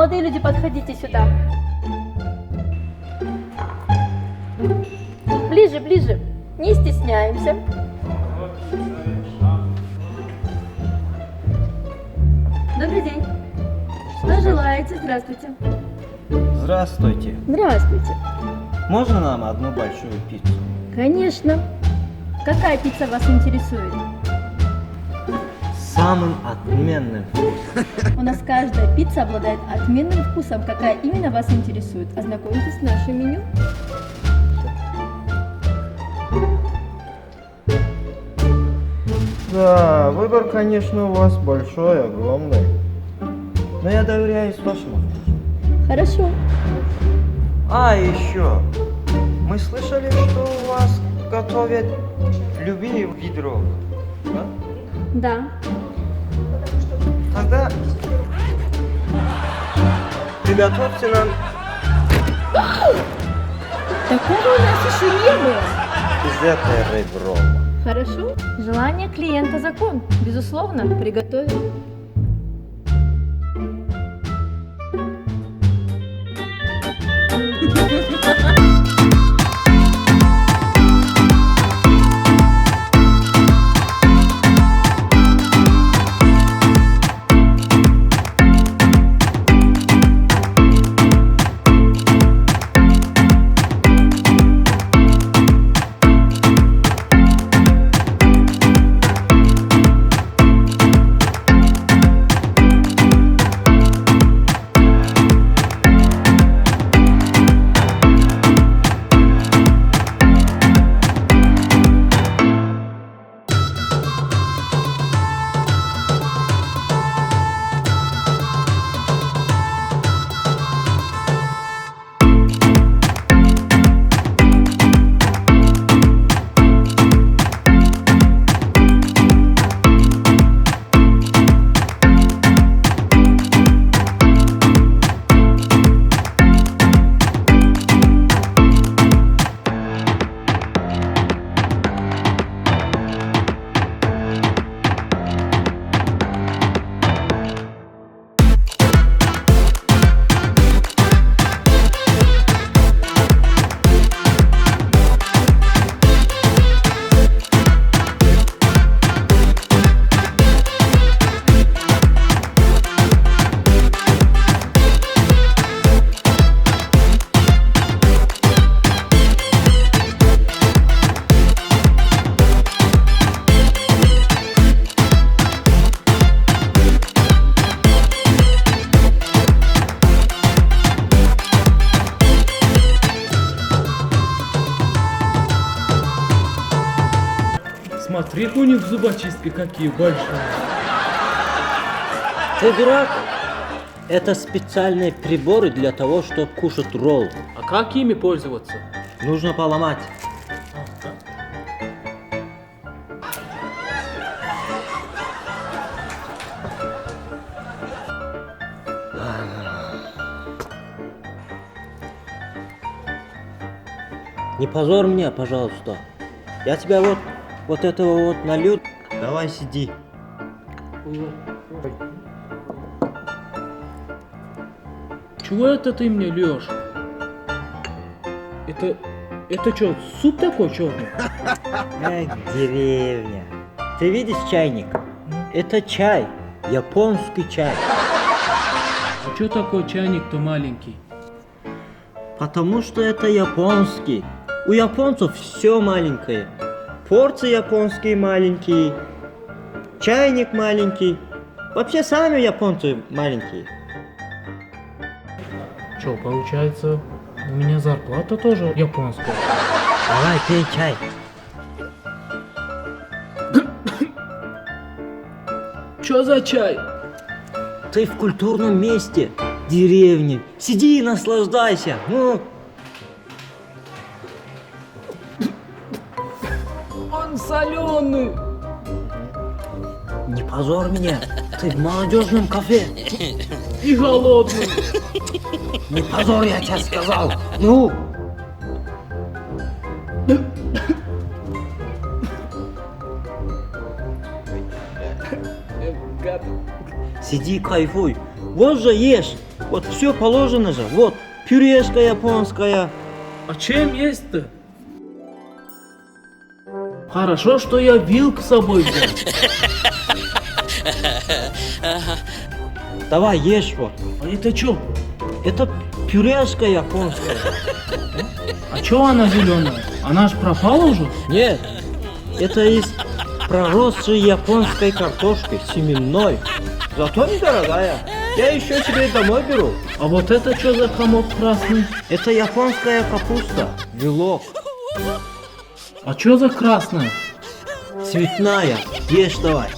Молодые люди, подходите сюда. Ближе, ближе. Не стесняемся. Добрый день. Что желаете? Здравствуйте. Здравствуйте. Здравствуйте. Можно нам одну большую пиццу? Конечно. Какая пицца вас интересует? Самым отменным. У нас каждая пицца обладает отменным вкусом. Какая именно вас интересует? Ознакомьтесь с нашим меню. Да, выбор, конечно, у вас большой, огромный. Но я доверяюсь вашему вкусу. Хорошо. А еще, мы слышали, что у вас готовят любые виды роллов. Да? Да. Тогда приготовьте нам Такого у нас еще не было. из этой ребро. Хорошо. Желание клиента закон. Безусловно, приготовим. Смотри, у них зубочистки какие большие. Ты дурак? Это специальные приборы для того, чтобы кушать ролл. А как ими пользоваться? Нужно поломать. Не позор меня, пожалуйста. Я тебя вот этого вот налью. Давай сиди. Чего это ты мне льешь? Это что, суп такой черный? Эх, деревня. Ты видишь чайник? Это чай. Японский чай. А что такой чайник-то маленький? Потому что это японский. У японцев все маленькое. Порции японские маленькие. Чайник маленький. Вообще сами японцы маленькие. Что, получается, у меня зарплата тоже японская? Давай, пей чай. Что за чай? Ты в культурном месте, деревне. Сиди и наслаждайся. Ну. Он соленый. Не позор меня. Ты в молодежном кафе. И голодный. Не позор, я тебе сказал. Ну. Гад. Сиди, кайфуй. Вот же ешь. Вот все положено же. Вот пюрешка японская. А чем есть-то? Хорошо, что я вилку с собой взял. Давай ешь вот. А это что? Это пюрешка японская. А чё она зеленая? Она ж пропала уже? Нет, это из проросшей японской картошки, семенной. Зато недорогая. Я еще себе домой беру. А вот это что за комок красный? Это японская капуста, вилок. А чё за красная? Цветная. Ешь давай.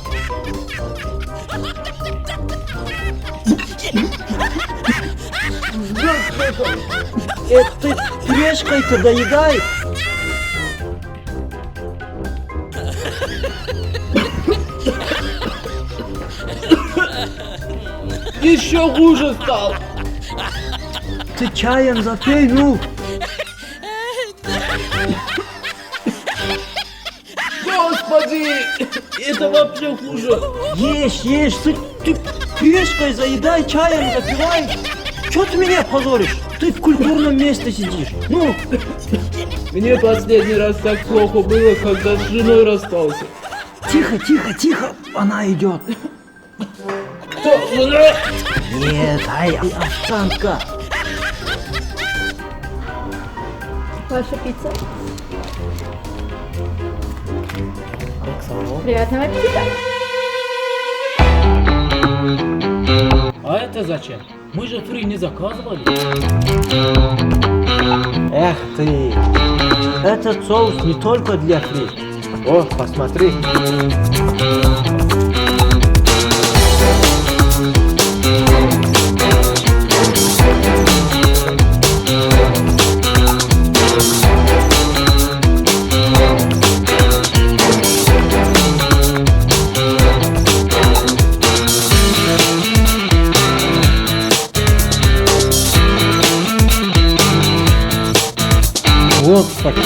Это ты пюрешкой-то доедай? Еще хуже стал. Ты чаем запей, ну. Господи, это вообще хуже. Ешь, ты пюрешкой заедай, чаем запивай. Чё ты меня позоришь? Ты в культурном месте сидишь. Ну, Мне последний раз так плохо было, когда с женой расстался. тихо, она идет. Кто? Жена? Нет, овцанка. Ваша пицца. Приятного аппетита. А это зачем? Мы же фри не заказывали. Эх ты. Этот соус не только для фри. О, посмотри. Господи.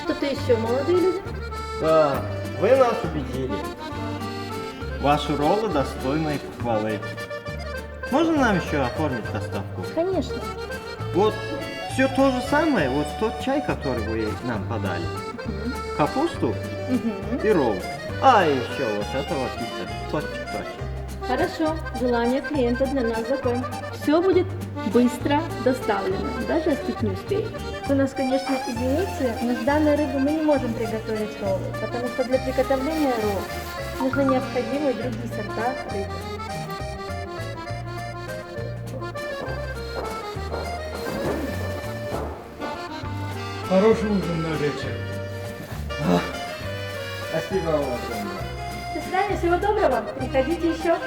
Что-то еще, молодые люди? Да, вы нас убедили. Ваши роллы достойны похвалы. Можно нам еще оформить доставку? Конечно. Вот все то же самое, вот тот чай, который вы нам подали. Капусту и ролл. А еще вот этого пицца. Точно. Хорошо. Желание клиента для нас закон. Все будет быстро доставлено. Даже остыть не успеет. Вы нас, конечно, извините, но с данной рыбы мы не можем приготовить роллы, потому что для приготовления ролл нужны необходимые другие сорта рыбы. Хороший ужин на вечер. Спасибо вам огромное. До свидания, всего доброго. Приходите еще.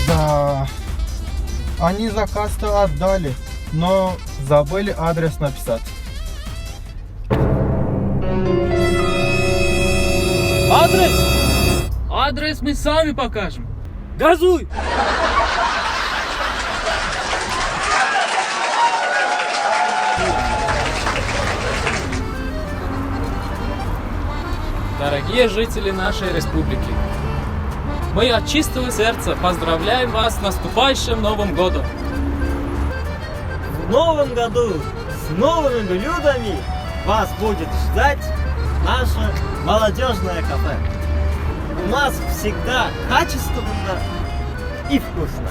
Да, они заказ-то отдали, но забыли адрес написать. Адрес? Адрес мы сами покажем. Газуй! дорогие жители нашей республики. Мы от чистого сердца поздравляем вас с наступающим Новым годом. В новом году с новыми блюдами вас будет ждать наше молодежное кафе. У нас всегда качественно и вкусно.